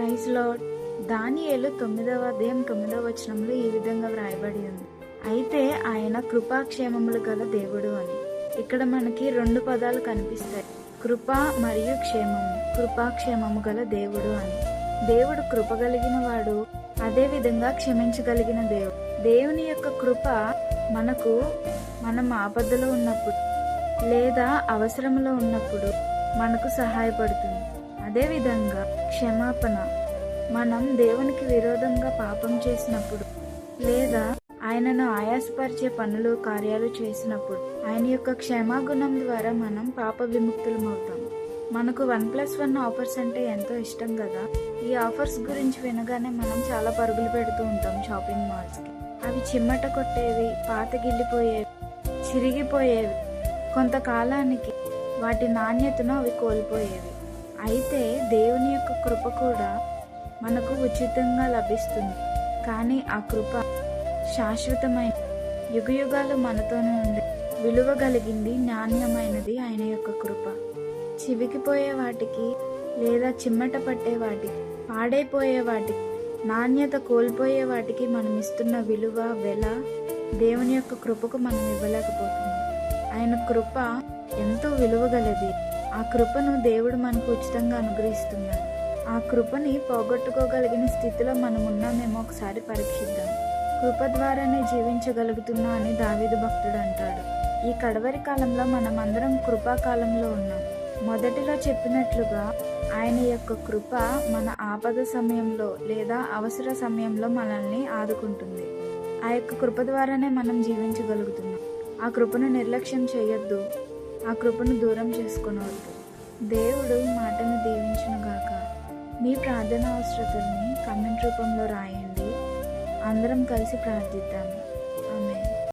Praise lord. దానియేలు 9వ అధ్యాయం 9వ వచనంలో ఈ విధంగా వ్రాయబడి ఉంది, అయితే ఆయన కృపాక్షేమములు గల దేవుడు అని. ఇక్కడ మనకి రెండు పదాలు కనిపిస్తాయి, కృప మరియు క్షేమము. కృపాక్షేమము గల దేవుడు అని. దేవుడు కృప కలిగిన వాడు, అదే విధంగా క్షమించగలిగిన దేవుడు. దేవుని యొక్క కృప మనకు మనం ఆపదలో ఉన్నప్పుడు లేదా అవసరంలో ఉన్నప్పుడు మనకు సహాయపడుతుంది. అదేవిధంగా క్షమాపణ, మనం దేవునికి విరోధంగా పాపం చేసినప్పుడు లేదా ఆయనను ఆయాసపరిచే పనులు కార్యాలు చేసినప్పుడు ఆయన యొక్క క్షమాగుణం ద్వారా మనం పాప విముక్తులమవుతాం. మనకు 1+1 ఆఫర్స్ అంటే ఎంతో ఇష్టం కదా. ఈ ఆఫర్స్ గురించి వినగానే మనం చాలా పరుగులు పెడుతూ ఉంటాం షాపింగ్ మాల్స్కి. అవి చిమ్మట కొట్టేవి, పాతగిల్లిపోయేవి, చిరిగిపోయేవి. కొంతకాలానికి వాటి నాణ్యతను అవి కోల్పోయేవి. అయితే దేవుని యొక్క కృప కూడా మనకు ఉచితంగా లభిస్తుంది. కానీ ఆ కృప శాశ్వతమైన, యుగయుగాలు మనతోనే ఉండే, విలువ కలిగింది, నాణ్యమైనది ఆయన యొక్క కృప. చివికిపోయే వాటికి లేదా చిమ్మట పట్టే వాటికి, పాడైపోయే వాటికి, నాణ్యత కోల్పోయే వాటికి మనం ఇస్తున్న విలువ, వెల దేవుని యొక్క కృపకు మనం ఇవ్వలేకపోతున్నాం. ఆయన కృప ఎంతో విలువగలది. ఆ కృపను దేవుడు మనకు ఉచితంగా అనుగ్రహిస్తున్నాడు. ఆ కృపని పోగొట్టుకోగలిగిన స్థితిలో మనం ఉన్నామేమో ఒకసారి పరీక్షిద్దాం. కృప ద్వారానే జీవించగలుగుతున్నా అని దావీదు భక్తుడు అంటాడు. ఈ కడవరి కాలంలో మనం అందరం కృపాకాలంలో ఉన్నాం. మొదటిలో చెప్పినట్లుగా ఆయన యొక్క కృప మన ఆపద సమయంలో లేదా అవసర సమయంలో మనల్ని ఆదుకుంటుంది. ఆ యొక్క కృప ద్వారానే మనం జీవించగలుగుతున్నాం. ఆ కృపను నిర్లక్ష్యం చేయొద్దు, ఆ కృపను దూరం చేసుకునవద్దు. దేవుడు ఈ మాటను దీవించునుగాక. మీ ప్రార్థన అవసరతల్ని కామెంట్ రూపంలో రాయండి. అందరం కలిసి ప్రార్థిద్దాము.